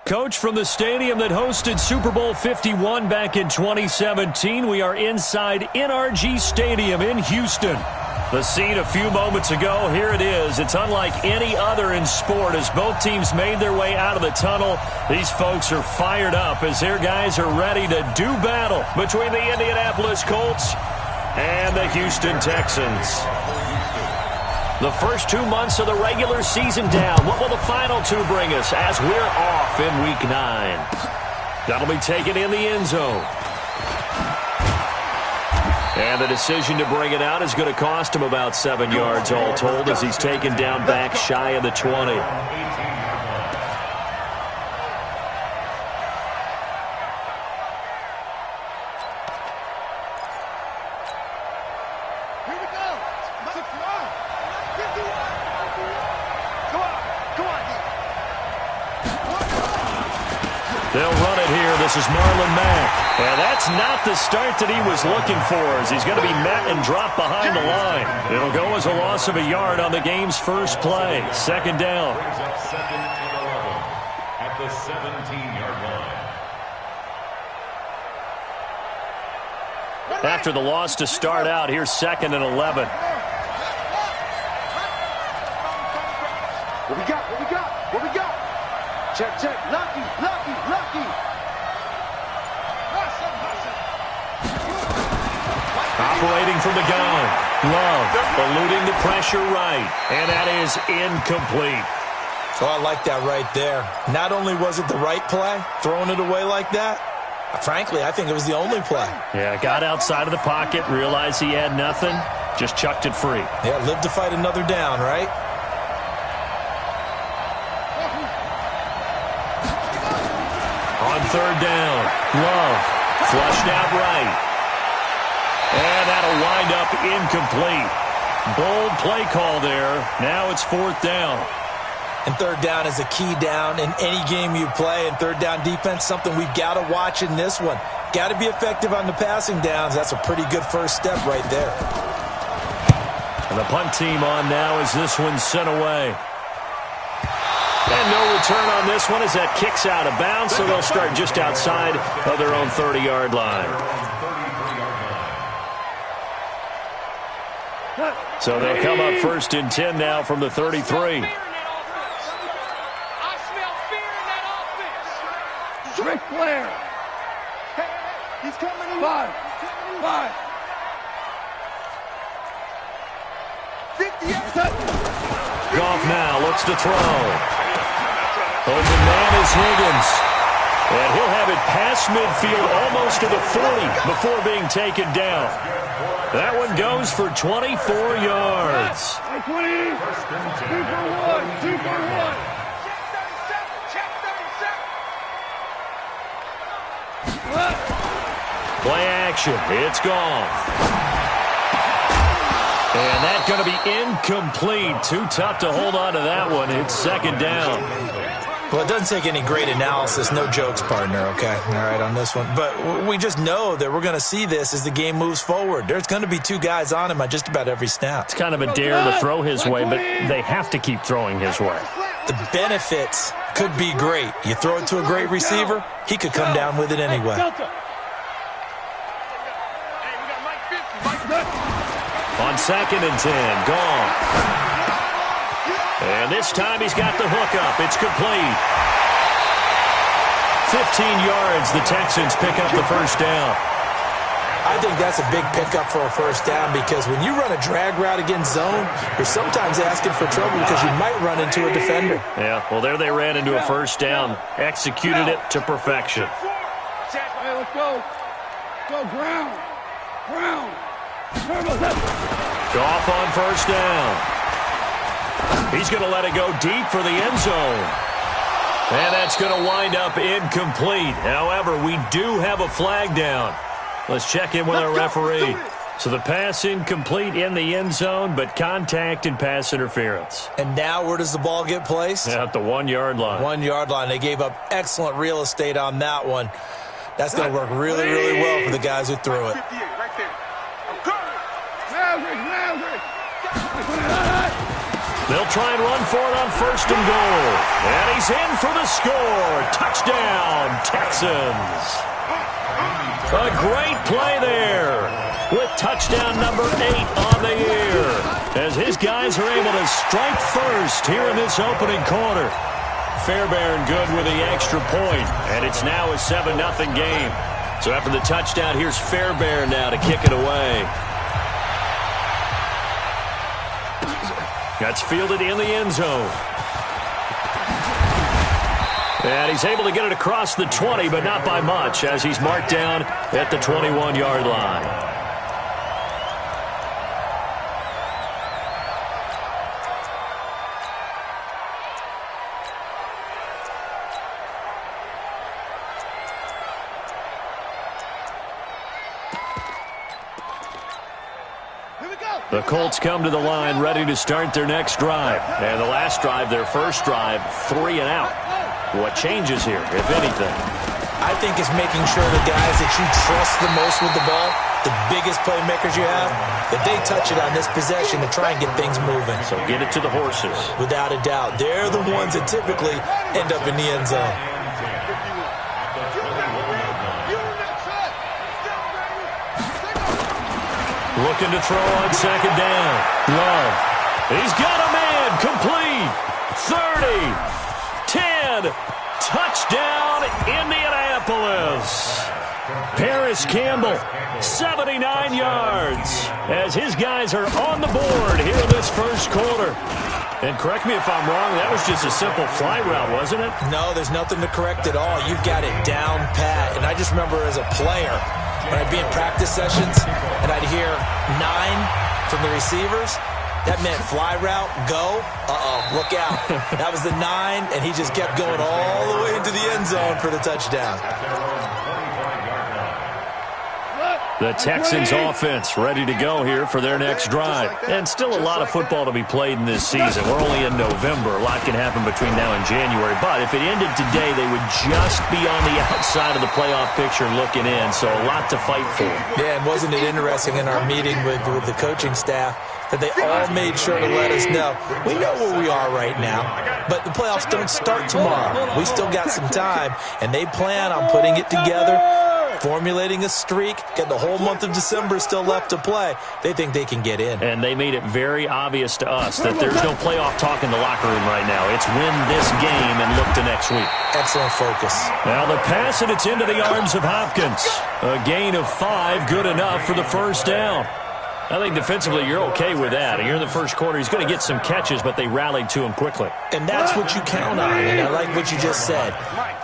Coach, from the stadium that hosted Super Bowl 51 back in 2017, we are inside NRG Stadium in Houston. The scene a few moments ago, here it is. It's unlike any other in sport as both teams made their way out of the tunnel. These folks are fired up as their guys are ready to do battle between the Indianapolis Colts and the Houston Texans. The first 2 months of the regular season down. What will the final two bring us as we're off in Week 9? That'll be taken in the end zone. And the decision to bring it out is going to cost him about 7 yards all told as he's taken down back shy of the 20. They'll run it here. This is Marlon Mack. And that's not the start that he was looking for as he's going to be met and dropped behind the line. It'll go as a loss of a yard on the game's first play. Second down. Second and 11 at the 17-yard line. After the loss to start out, here's second and 11. What we got? What we got? What we got? Check, check. Lucky, lucky, lucky. Operating from the gun. Love eluding the pressure right. And that is incomplete. So I like that right there. Not only was it the right play, throwing it away like that, frankly, I think it was the only play. Yeah, got outside of the pocket, realized he had nothing, just chucked it free. Yeah, live to fight another down, right? On third down, Love flushed out right. And that'll wind up incomplete. Bold play call there. Now it's fourth down. And third down is a key down in any game you play. And third down defense, something we've got to watch in this one. Got to be effective on the passing downs. That's a pretty good first step right there. And the punt team on now as this one's sent away. And no return on this one as that kicks out of bounds, so they'll start just outside of their own 30-yard line. So they'll come up first and 10 now from the 33. Ric Flair. He's coming in. Five. 50. Goff now looks to throw. Open man is Higgins. And he'll have it past midfield almost to the 40 before being taken down. That one goes for 24 yards. 20. 2 for 1. 2 for 1. Play action. It's gone. And that's going to be incomplete. Too tough to hold on to that one. It's second down. Well, it doesn't take any great analysis. No jokes, partner, okay? All right, on this one. But we just know that we're going to see this as the game moves forward. There's going to be two guys on him on just about every snap. It's kind of a dare to throw his way, but they have to keep throwing his way. The benefits could be great. You throw it to a great receiver, he could come down with it anyway. On second and 10, gone. And this time he's got the hook up. It's complete. 15 yards, the Texans pick up the first down. I think that's a big pickup for a first down because when you run a drag route against zone, you're sometimes asking for trouble because you might run into a defender. Yeah, well, there they ran into a first down. Executed it to perfection. Hey, let's go. Go, ground. Goff on first down. He's going to let it go deep for the end zone. And that's going to wind up incomplete. However, we do have a flag down. Let's check in with our referee. So the pass incomplete in the end zone, but contact and pass interference. And now where does the ball get placed? Yeah, at the 1 yard line. 1 yard line. They gave up excellent real estate on that one. That's going to work really, really well for the guys who threw it. They'll try and run for it on 1st and goal. And he's in for the score. Touchdown, Texans. A great play there with touchdown number 8 on the year as his guys are able to strike first here in this opening quarter. Fairbairn good with the extra point, and it's now a 7-0 game. So after the touchdown, here's Fairbairn now to kick it away. That's fielded in the end zone. And he's able to get it across the 20, but not by much, as he's marked down at the 21-yard line. The Colts come to the line ready to start their next drive. And the last drive, their first drive, 3 and out. What changes here, if anything? I think it's making sure the guys that you trust the most with the ball, the biggest playmakers you have, that they touch it on this possession to try and get things moving. So get it to the horses. Without a doubt. They're the ones that typically end up in the end zone. Looking to throw on 2nd down. Love. He's got a man. Complete. 30. 10. Touchdown, Indianapolis. Paris Campbell, 79 yards, as his guys are on the board here in this first quarter. And correct me if I'm wrong, that was just a simple fly route, wasn't it? No, there's nothing to correct at all. You've got it down pat. And I just remember as a player, when I'd be in practice sessions and I'd hear 9 from the receivers, that meant fly route, go, look out. That was the 9, and he just kept going all the way into the end zone for the touchdown. The Texans offense ready to go here for their next drive. And still a lot of football to be played in this season. We're only in November. A lot can happen between now and January. But if it ended today, they would just be on the outside of the playoff picture looking in. So a lot to fight for. Yeah, and wasn't it interesting in our meeting with the coaching staff that they all made sure to let us know, we know where we are right now, but the playoffs don't start tomorrow. We still got some time, and they plan on putting it together, formulating a streak, get the whole month of December still left to play. They think they can get in. And they made it very obvious to us that there's no playoff talk in the locker room right now. It's win this game and look to next week. Excellent focus. Now the pass, and it's into the arms of Hopkins. A gain of 5, good enough for the first down. I think defensively you're okay with that. Here in the first quarter, he's going to get some catches, but they rallied to him quickly. And that's what you count on, and I like what you just said.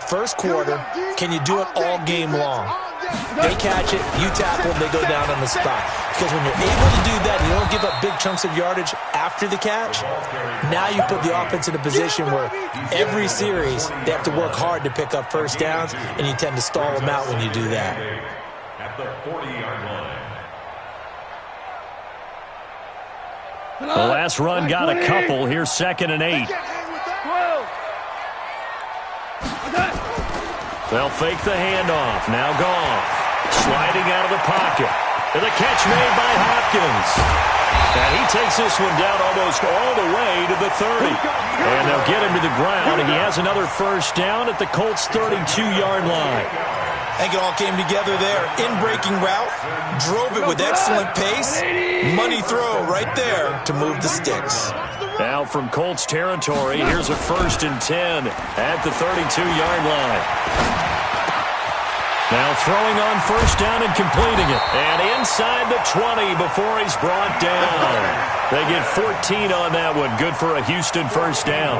First quarter, can you do it all game long? They catch it, you tackle them, they go down on the spot. Because when you're able to do that, you don't give up big chunks of yardage after the catch. Now you put the offense in a position where every series they have to work hard to pick up first downs, and you tend to stall them out when you do that. At the 40-yard line. The last run got a couple. Here's 2nd and 8. They'll fake the handoff. Now Goff. Sliding out of the pocket. And the catch made by Hopkins. And he takes this one down almost all the way to the 30. And they'll get him to the ground. And he has another first down at the Colts' 32-yard line. I think it all came together there. In-breaking route, drove it with excellent pace. Money throw right there to move the sticks. Now from Colts territory, here's a 1st and 10 at the 32-yard line. Now throwing on first down and completing it. And inside the 20 before he's brought down. They get 14 on that one. Good for a Houston first down.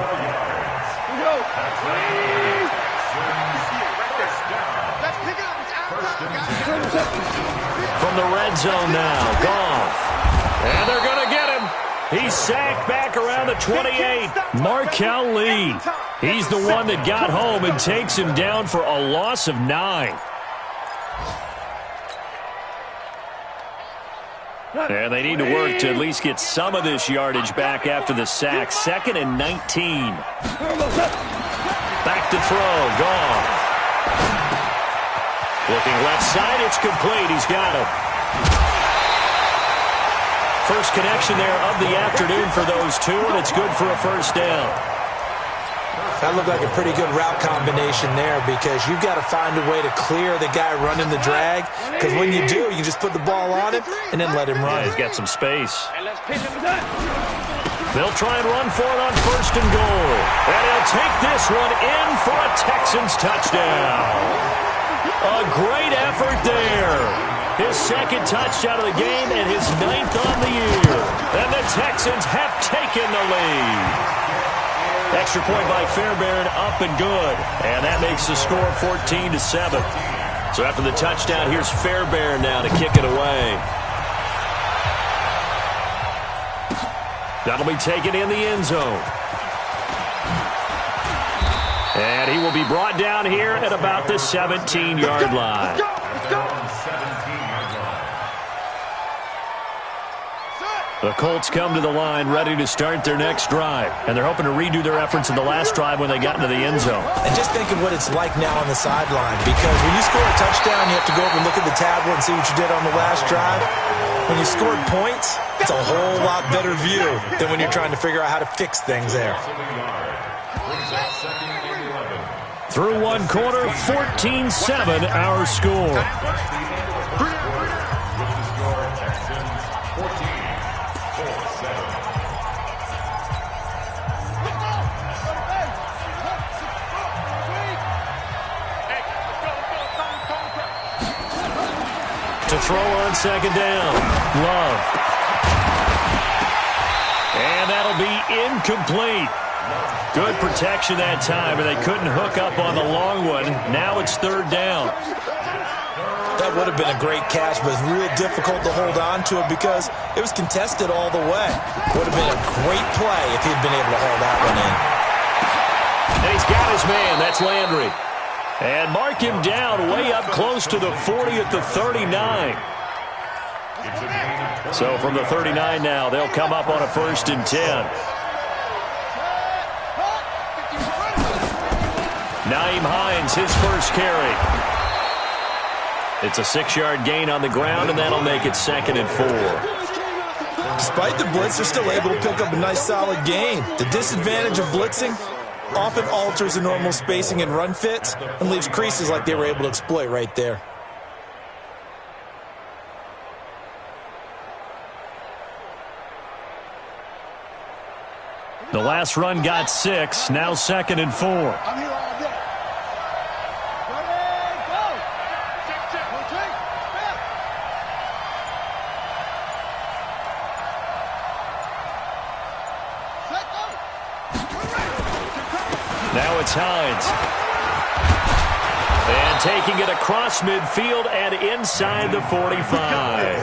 From the red zone now, Goff. And they're going to get him. He's sacked back around the 28. Markel Lee. He's the one that got home and takes him down for a loss of 9. And they need to work to at least get some of this yardage back after the sack. 2nd and 19. Back to throw, Goff. Looking left side, it's complete. He's got him. First connection there of the afternoon for those two, and it's good for a first down. That looked like a pretty good route combination there because you've got to find a way to clear the guy running the drag, because when you do, you just put the ball on him and then let him run. Yeah, he's got some space. They'll try and run for it on first and goal. And he'll take this one in for a Texans touchdown. A great effort there. His second touchdown of the game and his 9th on the year. And the Texans have taken the lead. Extra point by Fairbairn, up and good. And that makes the score 14-7. So after the touchdown, here's Fairbairn now to kick it away. That'll be taken in the end zone. And he will be brought down here at about the 17-yard line. The Colts come to the line ready to start their next drive. And they're hoping to redo their efforts in the last drive when they got into the end zone. And just think of what it's like now on the sideline. Because when you score a touchdown, you have to go over and look at the tablet and see what you did on the last drive. When you scored points, it's a whole lot better view than when you're trying to figure out how to fix things there. Through one quarter, 14-7 our score. To throw on second down. Love. And that'll be incomplete. Good protection that time, and they couldn't hook up on the long one. Now it's third down. That would have been a great catch, but it's real difficult to hold on to it because it was contested all the way. Would have been a great play if he'd been able to hold that one in. And he's got his man. That's Landry. And mark him down way up close to the 40 at the 39. So from the 39 now, they'll come up on a 1st and 10. Nyheim Hines, his first carry. It's a 6-yard gain on the ground, and that'll make it 2nd and 4. Despite the blitz, they're still able to pick up a nice solid gain. The disadvantage of blitzing often alters the normal spacing and run fits and leaves creases like they were able to exploit right there. The last run got 6, now 2nd and 4. I'm here all day. Ready, go. Check. 1, 2, Now it's Hines. And taking it across midfield and inside the 45.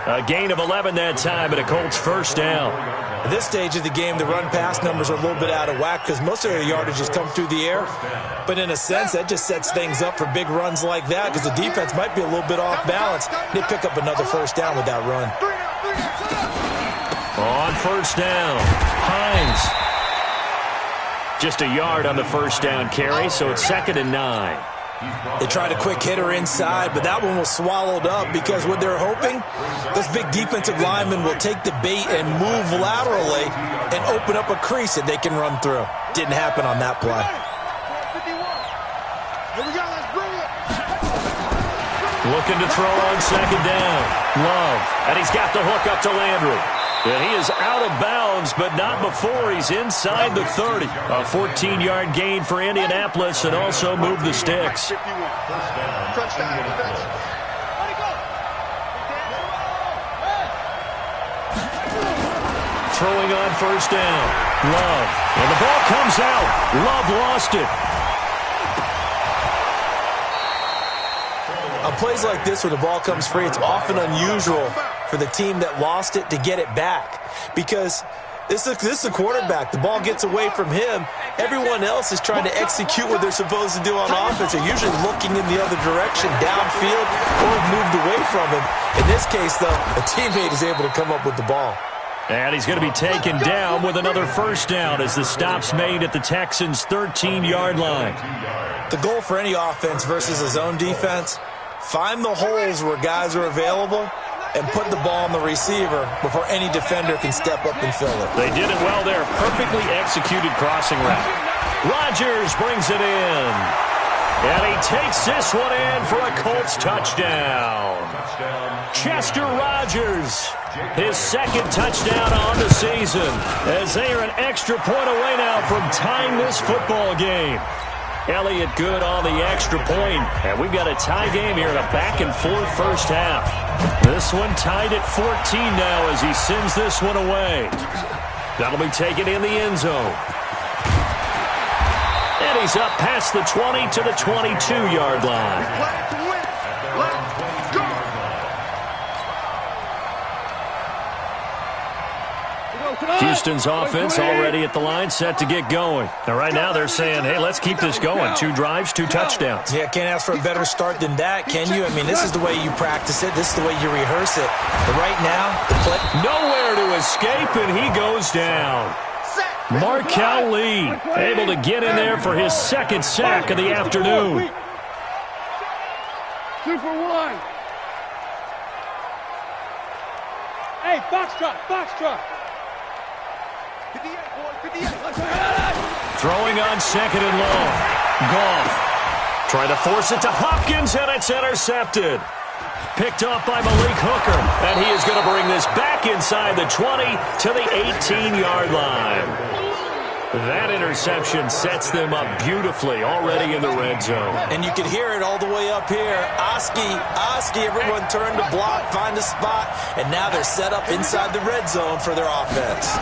A gain of 11 that time, and a Colts first down. At this stage of the game, the run-pass numbers are a little bit out of whack because most of their yardage has come through the air. But in a sense, that just sets things up for big runs like that because the defense might be a little bit off balance. They pick up another first down with that run. On first down, Hines. Just a yard on the first down carry, so it's 2nd and 9. They tried a quick hitter inside, but that one was swallowed up because what they're hoping, those big defensive linemen will take the bait and move laterally and open up a crease that they can run through. Didn't happen on that play. Here we go, let's bring it. Looking to throw on second down. Love, and he's got the hook up to Landry. And he is out of bounds, but not before he's inside the 30. A 14-yard gain for Indianapolis and also move the sticks. Touchdown defense. Throwing on first down. Love. And the ball comes out. Love lost it. On plays like this where the ball comes free, it's often unusual for the team that lost it to get it back because this is the quarterback. The ball gets away from him. Everyone else is trying to execute what they're supposed to do on offense. They're usually looking in the other direction, downfield, or moved away from him. In this case, though, a teammate is able to come up with the ball. And he's going to be taken down with another first down as the stop's made at the Texans' 13-yard line. The goal for any offense versus a zone defense, find the holes where guys are available and put the ball on the receiver before any defender can step up and fill it. They did it well there. Perfectly executed crossing route. Rodgers brings it in. And he takes this one in for a Colts touchdown. Chester Rogers, his second touchdown on the season, as they are an extra point away now from tying this football game. Elliott good on the extra point, and we've got a tie game here in a back-and-forth first half. This one tied at 14 now as he sends this one away. That'll be taken in the end zone. And he's up past the 20 to the 22-yard line. Houston's offense already at the line, set to get going. And right now they're saying, hey, let's keep this going. 2 drives, 2 touchdowns. Yeah, can't ask for a better start than that, can you? I mean, this is the way you practice it. This is the way you rehearse it. But right now, the play... Nowhere to escape, and he goes down. Markel Lee able to get in there for his second sack of the afternoon. 2 for 1. Hey, foxtrot, foxtrot. 58, boy, 58. Throwing on second and long. Goff trying to force it to Hopkins, and it's intercepted. Picked off by Malik Hooker, and he is going to bring this back inside the 20 to the 18-yard line. That interception sets them up beautifully already in the red zone. And you can hear it all the way up here. Oski, everyone turned to block, find a spot, and now they're set up inside the red zone for their offense.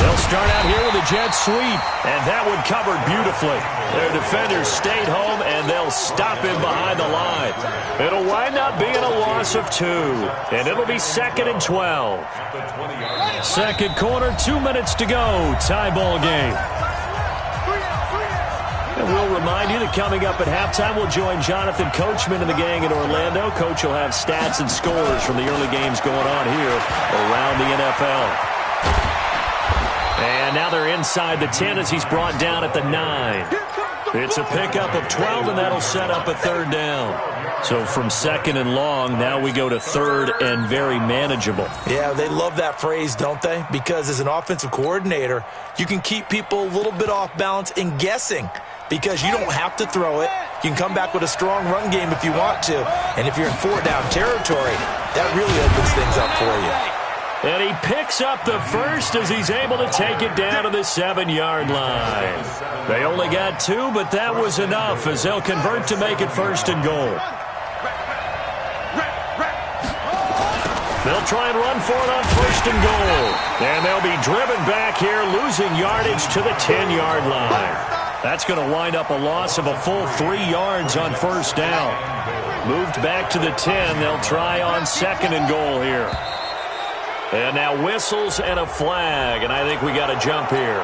They'll start out here with a jet sweep, and that one covered beautifully. Their defenders stayed home, and they'll stop him behind the line. It'll wind up being a loss of 2, and it'll be 2nd and 12. Second quarter, 2 minutes to go. Tie ball game. And we'll remind you that coming up at halftime, we'll join Jonathan Coachman and the gang in Orlando. Coach will have stats and scores from the early games going on here around the NFL. And now they're inside the 10 as he's brought down at the 9. It's a pickup of 12, and that'll set up a 3rd down. So from 2nd and long, now we go to 3rd and very manageable. Yeah, they love that phrase, don't they? Because as an offensive coordinator, you can keep people a little bit off balance and guessing because you don't have to throw it. You can come back with a strong run game if you want to. And if you're in 4-down territory, that really opens things up for you. And he picks up the first as he's able to take it down to the 7-yard line. They only got 2, but that was enough as they'll convert to make it 1st and goal. They'll try and run for it on 1st and goal. And they'll be driven back here, losing yardage to the 10-yard line. That's going to wind up a loss of a full 3 yards on 1st down. Moved back to the 10. They'll try on 2nd and goal here. And now whistles and a flag, and I think we got a jump here.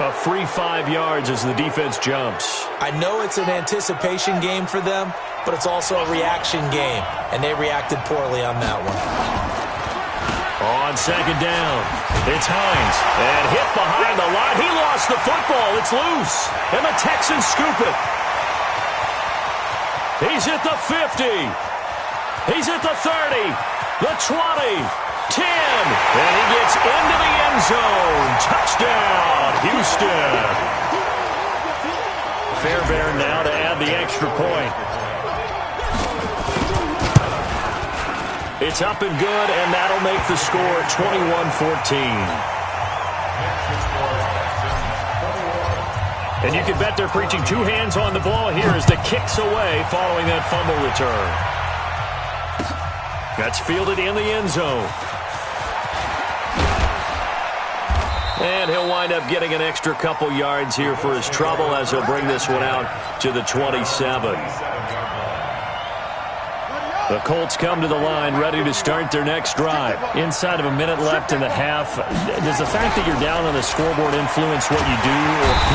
A free 5 yards as the defense jumps. I know it's an anticipation game for them, but it's also a reaction game, and they reacted poorly on that one. On 2nd down, it's Hines, and hit behind the line. He lost the football. It's loose, and the Texans scoop it. He's at the 50. He's at the 30, the 20. 10, and he gets into the end zone. Touchdown, Houston. Fairbairn now to add the extra point. It's up and good, and that'll make the score 21-14. And you can bet they're preaching 2 hands on the ball here as the kick's away following that fumble return. That's fielded in the end zone. And he'll wind up getting an extra couple yards here for his trouble as he'll bring this one out to the 27. The Colts come to the line ready to start their next drive. Inside of a minute left in the half, does the fact that you're down on the scoreboard influence what you do?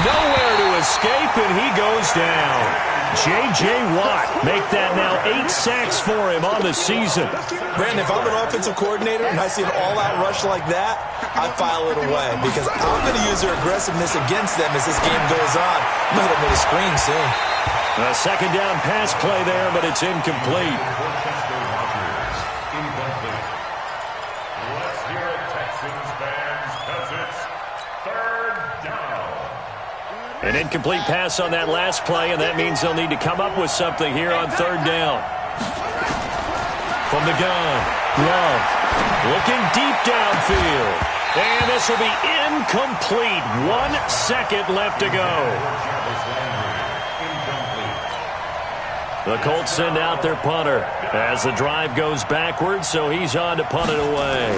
Nowhere to escape, and he goes down. J.J. Watt make that now 8 sacks for him on the season. Brandon, if I'm an offensive coordinator and I see an all-out rush like that, I file it away because I'm going to use their aggressiveness against them as this game goes on. I'm going to hit a screen soon. A 2nd down pass play there, but it's incomplete. An incomplete pass on that last play, and that means they'll need to come up with something here on third down. From the gun, Love looking deep downfield. And this will be incomplete. 1 second left to go. The Colts send out their punter as the drive goes backwards, so he's on to punt it away.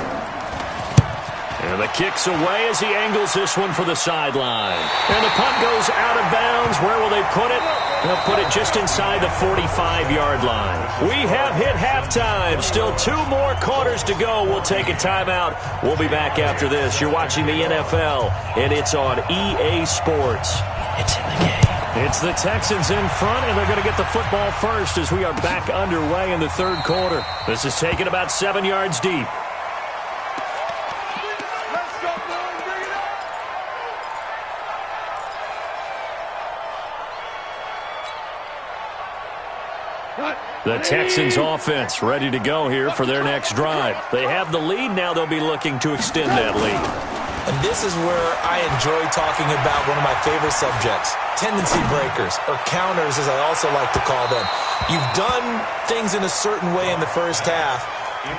And the kick's away as he angles this one for the sideline. And the punt goes out of bounds. Where will they put it? They'll put it just inside the 45-yard line. We have hit halftime. Still 2 more quarters to go. We'll take a timeout. We'll be back after this. You're watching the NFL, and it's on EA Sports. It's in the game. It's the Texans in front, and they're going to get the football first as we are back underway in the third quarter. This is taken about 7 yards deep. The Texans offense ready to go here for their next drive. They have the lead. Now they'll be looking to extend that lead. And this is where I enjoy talking about one of my favorite subjects, tendency breakers, or counters as I also like to call them. You've done things in a certain way in the first half,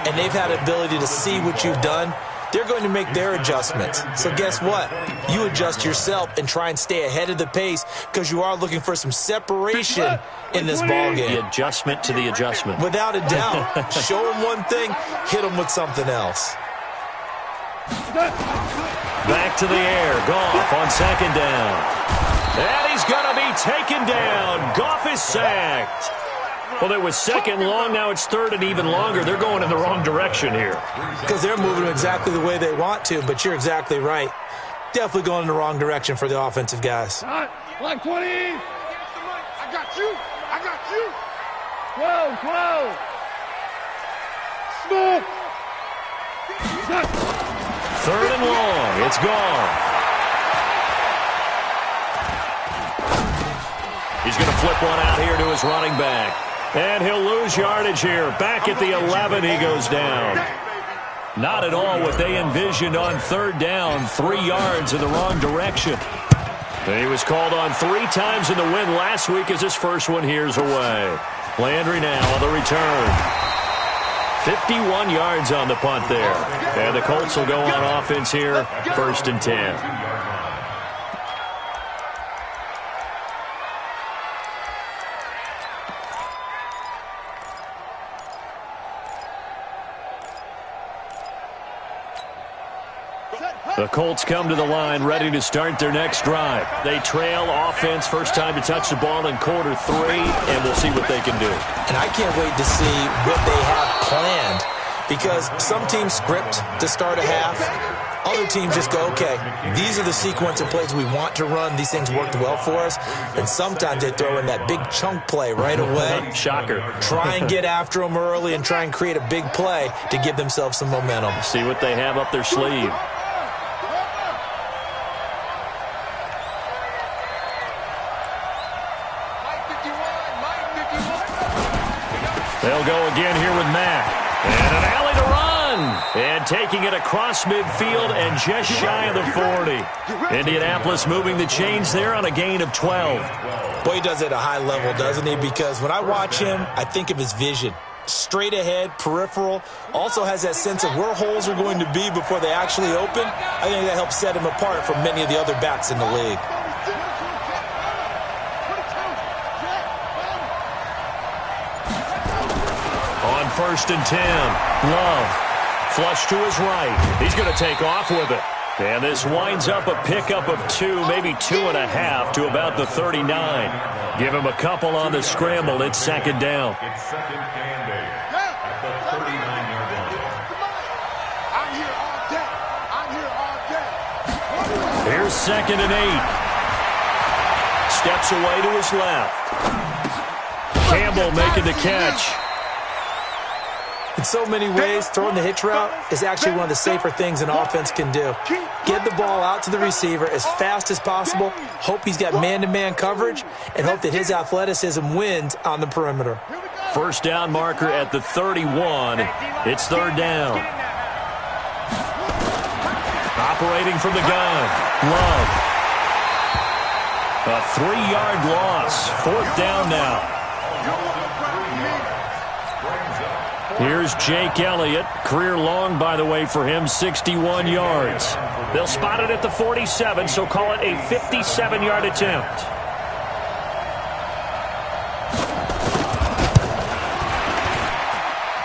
and they've had the ability to see what you've done. They're going to make their adjustments. So guess what? You adjust yourself and try and stay ahead of the pace because you are looking for some separation in this ballgame. The adjustment to the adjustment. Without a doubt. Show them one thing, hit them with something else. Back to the air. Goff on second down. And he's going to be taken down. Goff is sacked. Well, it was second long. Now it's third and even longer. They're going in the wrong direction here. Because they're moving exactly the way they want to, but you're exactly right. Definitely going in the wrong direction for the offensive guys. Like 20. I got you. I got you. 12. Smoke. Third and long. It's gone. He's going to flip one out here to his running back. And he'll lose yardage here. Back at the 11, he goes down. Not at all what they envisioned on third down. 3 yards in the wrong direction. And he was called on 3 times in the win last week as his first one here's away. Landry now on the return. 51 yards on the punt there. And the Colts will go on offense here, 1st and 10. The Colts come to the line ready to start their next drive. They trail offense, first time to touch the ball in quarter 3, and we'll see what they can do. And I can't wait to see what they have planned because some teams script to start a half. Other teams just go, okay, these are the sequence of plays we want to run. These things worked well for us. And sometimes they throw in that big chunk play right away. Shocker. Try and get after them early and try and create a big play to give themselves some momentum. See what they have up their sleeve. They'll go again here with Mack. And an alley to run. And taking it across midfield and just shy of the 40. Indianapolis moving the chains there on a gain of 12. Boy, he does it at a high level, doesn't he? Because when I watch him, I think of his vision. Straight ahead, peripheral. Also has that sense of where holes are going to be before they actually open. I think that helps set him apart from many of the other backs in the league. On 1st and 10, Love. Flush to his right. He's going to take off with it. And this winds up a pickup of 2, maybe 2.5 to about the 39. Give him a couple on the scramble. It's second down. It's second and 8 at the 39-yard line. I'm here all day. Here's second and 8. Steps away to his left. Campbell making the catch. In so many ways, throwing the hitch route is actually one of the safer things an offense can do. Get the ball out to the receiver as fast as possible, hope he's got man-to-man coverage, and hope that his athleticism wins on the perimeter. First down marker at the 31. It's third down. Operating from the gun. Love. A 3-yard loss. 4th down now. Here's Jake Elliott. Career long, by the way, for him, 61 yards. They'll spot it at the 47, so call it a 57-yard attempt.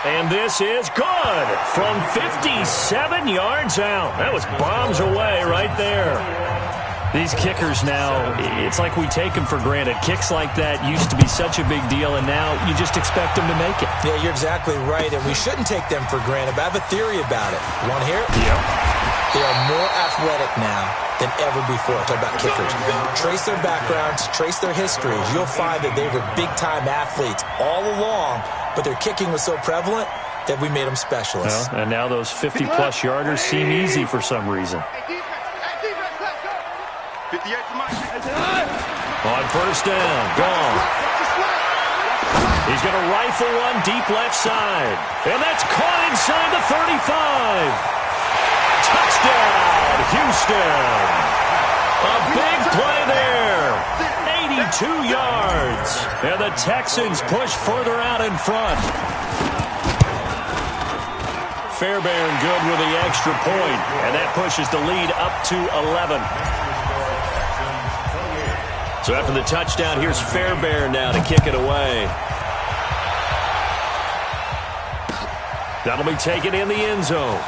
And this is good from 57 yards out. That was bombs away right there. These kickers now, it's like we take them for granted. Kicks like that used to be such a big deal, and now you just expect them to make it. Yeah, you're exactly right, and we shouldn't take them for granted, but I have a theory about it. Want to hear it? Yep. They are more athletic now than ever before. Talk about kickers. Trace their backgrounds, trace their histories. You'll find that they were big-time athletes all along, but their kicking was so prevalent that we made them specialists. Well, and now those 50-plus yarders seem easy for some reason. On 1st down, gone. He's going to rifle one deep left side. And that's caught inside the 35. Touchdown, Houston. A big play there. 82 yards. And the Texans push further out in front. Fairbairn good with the extra point. And that pushes the lead up to 11. So after the touchdown, here's Fairbairn now to kick it away. That'll be taken in the end zone.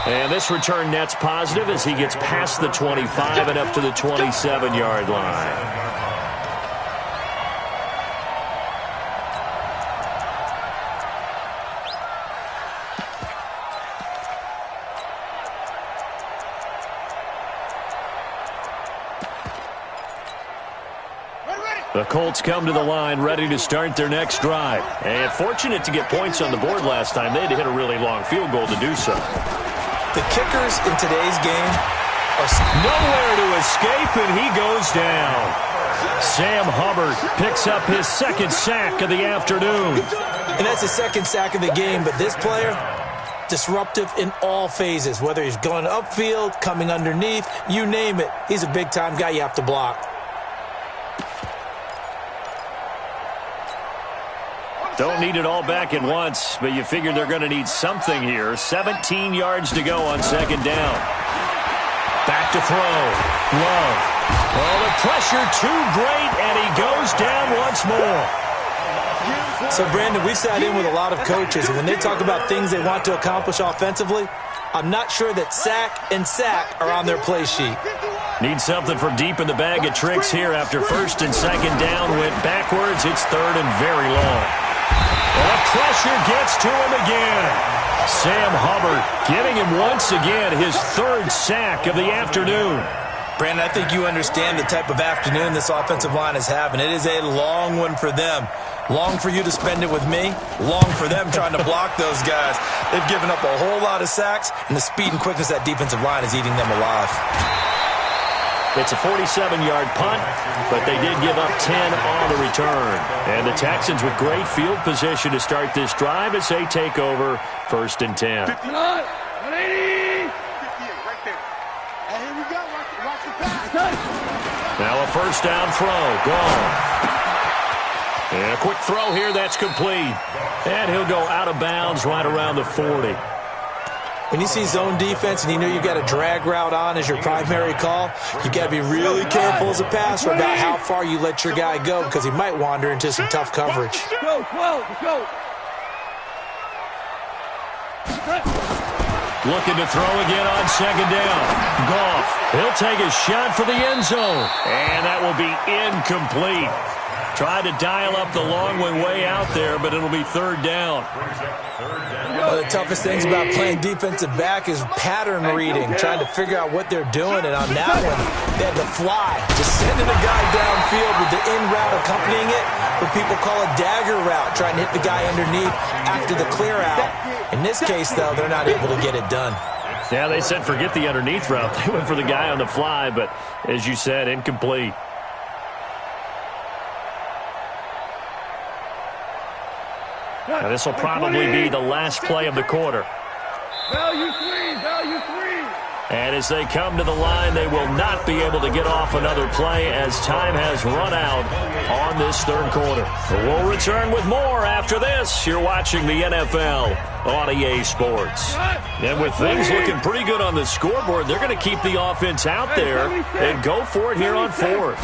And this return net's positive as he gets past the 25 and up to the 27-yard line. The Colts come to the line ready to start their next drive. And fortunate to get points on the board last time. They had to hit a really long field goal to do so. The kickers in today's game are nowhere to escape, and he goes down. Sam Hubbard picks up his 2nd sack of the afternoon. And that's the 2nd sack of the game, but this player, disruptive in all phases. Whether he's going upfield, coming underneath, you name it. He's a big-time guy you have to block. Don't need it all back at once, but you figure they're going to need something here. 17 yards to go on 2nd down. Back to throw. Love. Oh, the pressure too great, and he goes down once more. So, Brandon, we've sat in with a lot of coaches, and when they talk about things they want to accomplish offensively, I'm not sure that sack and sack are on their play sheet. Need something from deep in the bag of tricks here after 1st and 2nd down. Went backwards. It's 3rd and very long. The pressure gets to him again. Sam Hubbard getting him once again his 3rd sack of the afternoon. Brandon, I think you understand the type of afternoon this offensive line is having. It is a long one for them. Long for you to spend it with me. Long for them trying to block those guys. They've given up a whole lot of sacks, and the speed and quickness of that defensive line is eating them alive. It's a 47-yard punt, but they did give up 10 on the return. And the Texans with great field position to start this drive as they take over 1st and 10. 59, 180. 58 right there. And here we go. Watch the pass. Now a 1st down throw. Gone. And a quick throw here. That's complete. And he'll go out of bounds right around the 40. When you see zone defense and you know you've got a drag route on as your primary call, you've got to be really careful as a passer about how far you let your guy go because he might wander into some tough coverage. Go. Looking to throw again on 2nd down. Goff. He'll take a shot for the end zone. And that will be incomplete. Tried to dial up the long one way out there, but it'll be 3rd down. One of the toughest things about playing defensive back is pattern reading, trying to figure out what they're doing. And on that one, they had to fly, just sending a guy downfield with the in route accompanying it, what people call a dagger route, trying to hit the guy underneath after the clear out. In this case, though, they're not able to get it done. Yeah, they said forget the underneath route. They went for the guy on the fly, but as you said, incomplete. Now, this will probably be the last play of the quarter. Value three. And as they come to the line, they will not be able to get off another play as time has run out on this third quarter. We'll return with more after this. You're watching the NFL on EA Sports. And with things looking pretty good on the scoreboard, they're going to keep the offense out there and go for it here on fourth.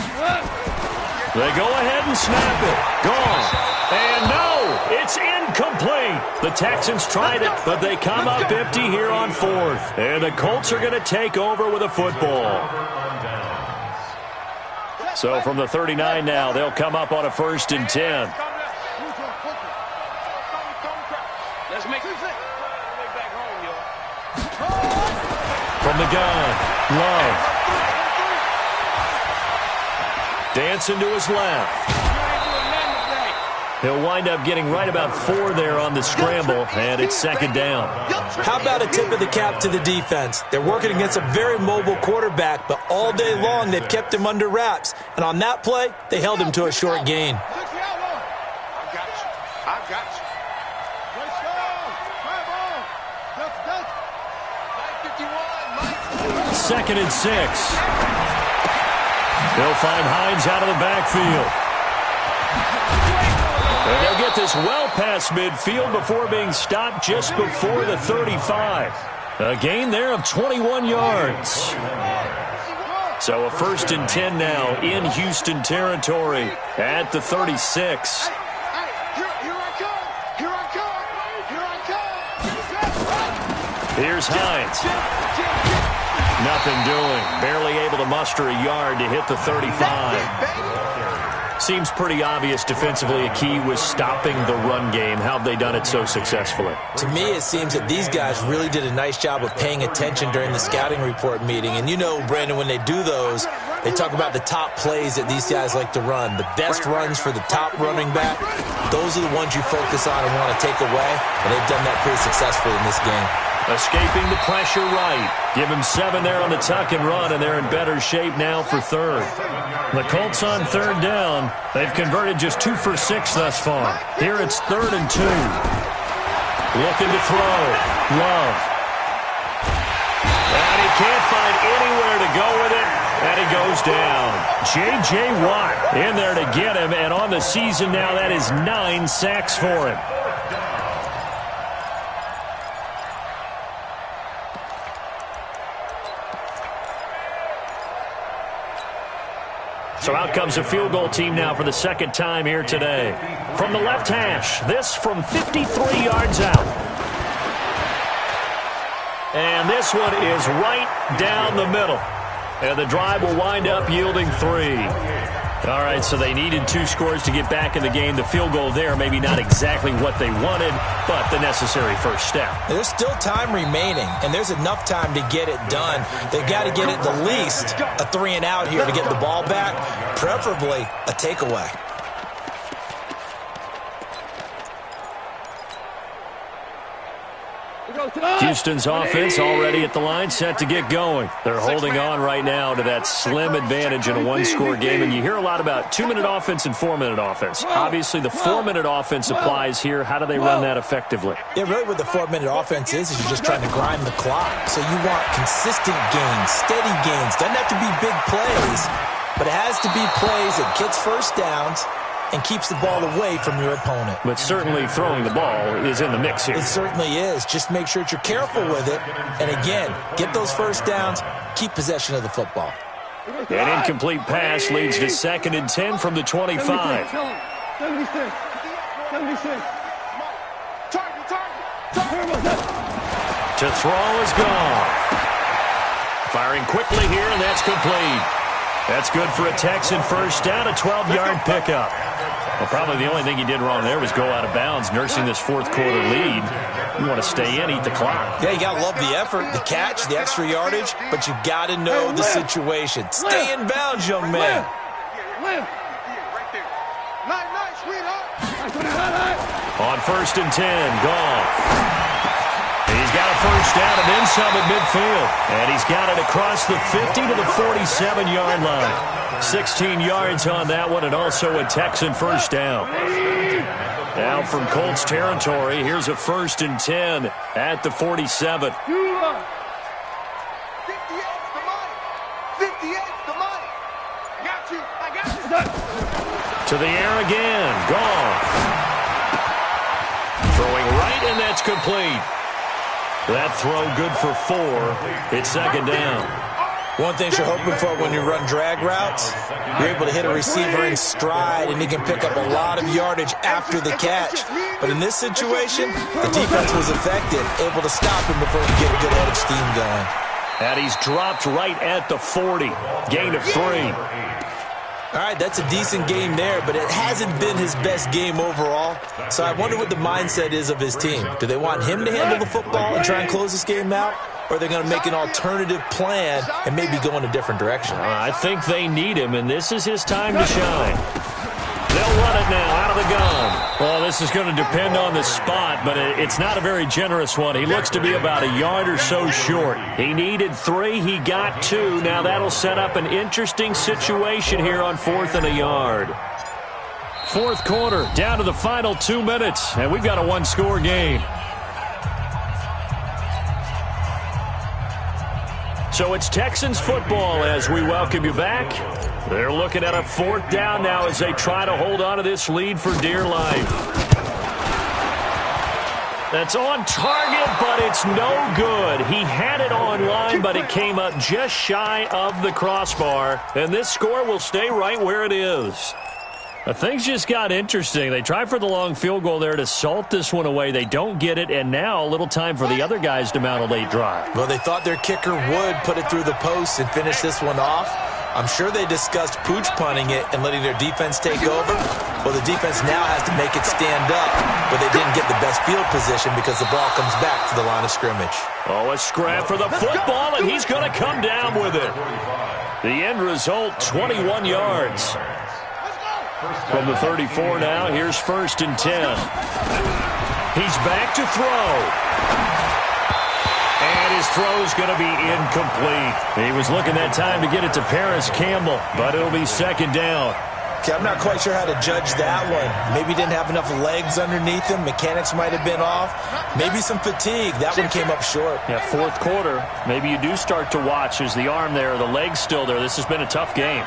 They go ahead and snap it. Gone. And no, it's incomplete. The Texans tried it, but they come up empty here on fourth. And the Colts are going to take over with a football. So from the 39 now, they'll come up on a 1st and 10. Let's make it back home, y'all. From the gun, Love. Dancing to his left. He'll wind up getting right about 4 there on the scramble, and it's 2nd down. How about a tip of the cap to the defense? They're working against a very mobile quarterback, but all day long they've kept him under wraps. And on that play, they held him to a short gain. I got you. Second and 6. They'll find Hines out of the backfield. And they'll get this well past midfield before being stopped just before the 35. A gain there of 21 yards. So a 1st and 10 now in Houston territory at the 36. Here's Hines. Nothing doing. Barely able to muster a yard to hit the 35. Seems pretty obvious defensively a key was stopping the run game. How have they done it so successfully? To me, it seems that these guys really did a nice job of paying attention during the scouting report meeting. And you know, Brandon, when they do those, they talk about the top plays that these guys like to run. The best runs for the top running back, those are the ones you focus on and want to take away. And they've done that pretty successfully in this game. Escaping the pressure right. Give him 7 there on the tuck and run, and they're in better shape now for 3rd. The Colts on 3rd down. They've converted just 2 for 6 thus far. Here it's 3rd and 2. Looking to throw. Love. And he can't find anywhere to go with it, and he goes down. J.J. Watt in there to get him, and on the season now, that is 9 sacks for him. So out comes a field goal team now for the 2nd time here today. From the left hash, this from 53 yards out. And this one is right down the middle. And the drive will wind up yielding 3. All right, so they needed 2 scores to get back in the game. The field goal there, maybe not exactly what they wanted, but the necessary first step. There's still time remaining, and there's enough time to get it done. They've got to get at the least a 3 and out here to get the ball back, preferably a takeaway. Houston's offense already at the line, set to get going. They're holding on right now to that slim advantage in a 1-score game, and you hear a lot about 2-minute offense and 4-minute offense. Obviously, the 4-minute offense applies here. How do they run that effectively? Yeah, really what the 4-minute offense is you're just trying to grind the clock. So you want consistent gains, steady gains. Doesn't have to be big plays, but it has to be plays that gets first downs and keeps the ball away from your opponent. But certainly throwing the ball is in the mix here. It certainly is. Just make sure that you're careful with it. And again, get those first downs, keep possession of the football. An incomplete pass leads to 2nd and 10 from the 25. 76. To throw is gone. Firing quickly here, and that's complete. That's good for a Texan first down, a 12-yard pickup. Well, probably the only thing he did wrong there was go out of bounds, nursing this 4th quarter lead. You want to stay in, eat the clock. Yeah, you got to love the effort, the catch, the extra yardage, but you got to know the situation. Stay in bounds, young man. On 1st and 10, Goff. He's got a first down and then some at midfield. And he's got it across the 50 to the 47-yard line. 16 yards on that one, and also a Texan first down. Now from Colts territory, here's a 1st and 10 at the 47. 58's the money. 58's the money. Got you. I got you. To the air again. Gone. Throwing right, and that's complete. That throw good for 4. It's 2nd down. One thing you're hoping for when you run drag routes, you're able to hit a receiver in stride, and he can pick up a lot of yardage after the catch. But in this situation, the defense was effective, able to stop him before he get a good head of steam going. And he's dropped right at the 40. Gain of 3. All right, that's a decent game there, but it hasn't been his best game overall. So I wonder what the mindset is of his team. Do they want him to handle the football and try and close this game out? Or are they going to make an alternative plan and maybe go in a different direction? I think they need him, and this is his time to shine. They'll run it now out of the gun. Well, this is going to depend on the spot, but it's not a very generous one. He looks to be about a yard or so short. He needed 3. He got 2. Now that'll set up an interesting situation here on 4th and a yard. 4th quarter, down to the final 2 minutes, and we've got a 1-score game. So it's Texans football as we welcome you back. They're looking at a 4th down now as they try to hold on to this lead for dear life. That's on target, but it's no good. He had it on line, but it came up just shy of the crossbar. And this score will stay right where it is. Things just got interesting. They try for the long field goal there to salt this one away. They don't get it, and now a little time for the other guys to mount a late drive. Well, they thought their kicker would put it through the post and finish this one off. I'm sure they discussed pooch punting it and letting their defense take over. Well, the defense now has to make it stand up, but they didn't get the best field position because the ball comes back to the line of scrimmage. Oh, a scrap for the football, and he's going to come down with it. The end result, 21 yards. From the 34 now, here's 1st and 10. He's back to throw. And his throw's going to be incomplete. He was looking that time to get it to Paris Campbell, but it'll be 2nd down. Okay, I'm not quite sure how to judge that one. Maybe he didn't have enough legs underneath him. Mechanics might have been off. Maybe some fatigue. That one came up short. Yeah, 4th quarter. Maybe you do start to watch as the arm there, the leg's still there. This has been a tough game.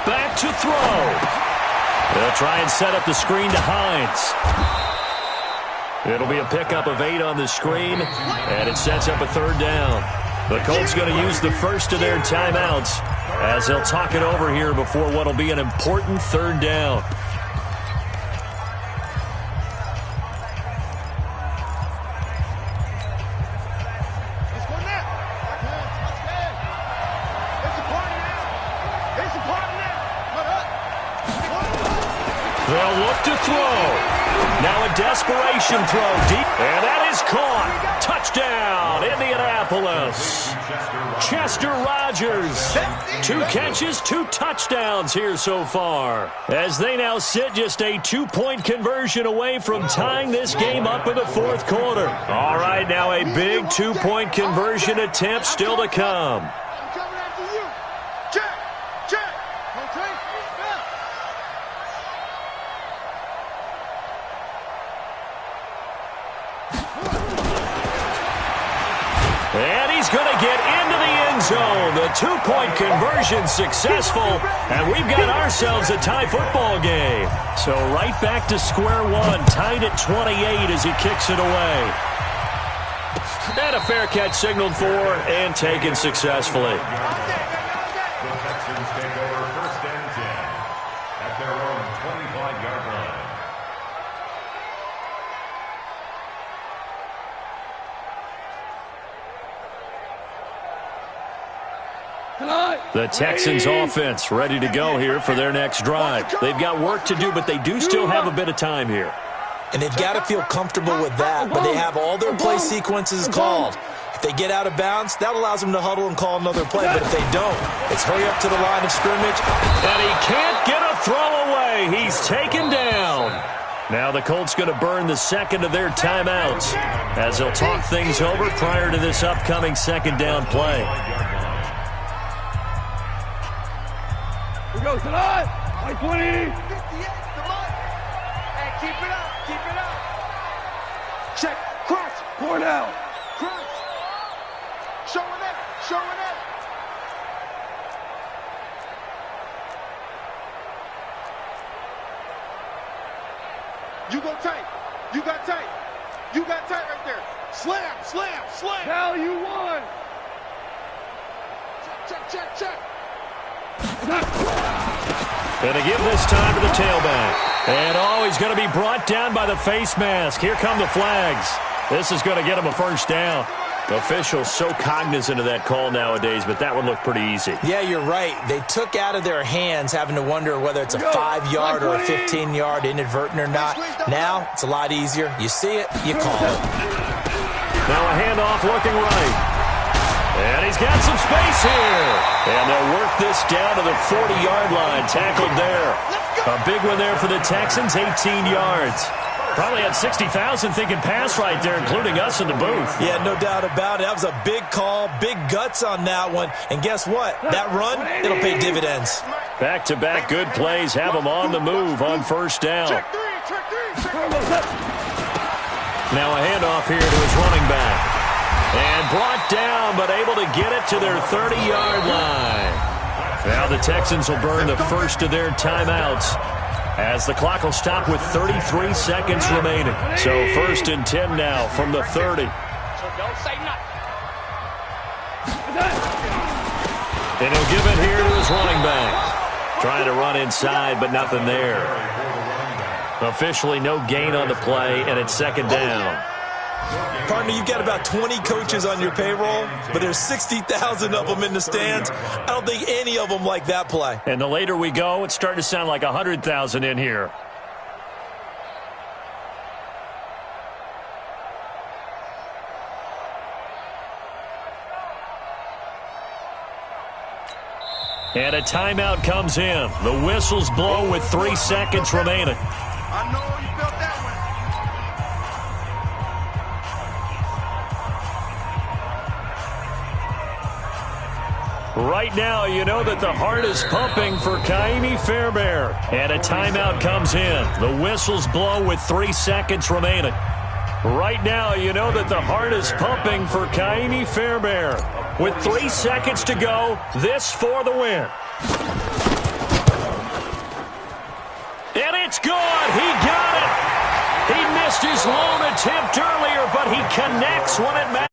Back to throw. They'll try and set up the screen to Hines. It'll be a pickup of 8 on the screen, and it sets up a 3rd down. The Colts going to use the first of their timeouts as they'll talk it over here before what will be an important 3rd down. They'll look to throw. Now a desperation throw deep. And that is caught. Touchdown, Indianapolis. Chester Rogers. 2 catches, 2 touchdowns here so far. As they now sit just a 2-point conversion away from tying this game up in the 4th quarter. All right, now a big 2-point conversion attempt still to come. And he's going to get into the end zone. The 2-point conversion successful. And we've got ourselves a tie football game. So right back to square one. Tied at 28 as he kicks it away. And a fair catch signaled for and taken successfully. The Texans take over 1st and 10 at their own 25-yard line. The Texans offense ready to go here for their next drive. They've got work to do, but they do still have a bit of time here. And they've got to feel comfortable with that, but they have all their play sequences called. If they get out of bounds, that allows them to huddle and call another play. But if they don't, it's hurry up to the line of scrimmage. And he can't get a throw away. He's taken down. Now the Colts going to burn the second of their timeouts as they'll talk things over prior to this upcoming second down play. Here we go, tonight. 20. 58, come on. Hey, keep it up, keep it up. Check, crunch, pour down. Crunch. Showing up, showing up. You go tight. You got tight. You got tight right there. Slam, slam, slam. Now you won. Check, check, check. Going to give this time to the tailback. And he's going to be brought down by the face mask. Here come the flags. This is going to get him a first down. Officials so cognizant of that call nowadays, but that one looked pretty easy. Yeah, you're right. They took out of their hands having to wonder whether it's a 5-yard or a 15-yard inadvertent or not. Now, it's a lot easier. You see it, you call it. Now a handoff looking right. And he's got some space here. And they'll work this down to the 40-yard line. Tackled there. A big one there for the Texans, 18 yards. Probably had 60,000 thinking pass right there, including us in the booth. Yeah, no doubt about it. That was a big call, big guts on that one. And guess what? That run, it'll pay dividends. Back-to-back good plays have them on the move on first down. Check three. Now a handoff here to his running back. And brought down, but able to get it to their 30-yard line. Now the Texans will burn the first of their timeouts as the clock will stop with 33 seconds remaining. So 1st and 10 now from the 30. So don't say nothing. And he'll give it here to his running back. Trying to run inside, but nothing there. Officially no gain on the play, and it's second down. Partner, you've got about 20 coaches on your payroll, but there's 60,000 of them in the stands. I don't think any of them like that play. And the later we go, it's starting to sound like 100,000 in here. And a timeout comes in. The whistles blow with 3 seconds remaining. I know you felt that one. Right now, you know that the heart is pumping for Kaimi Fairbairn. And a timeout comes in. The whistles blow with 3 seconds remaining. Right now, you know that the heart is pumping for Kaimi Fairbairn. With 3 seconds to go, this for the win. And it's good. He got it. He missed his lone attempt earlier, but he connects when it matters.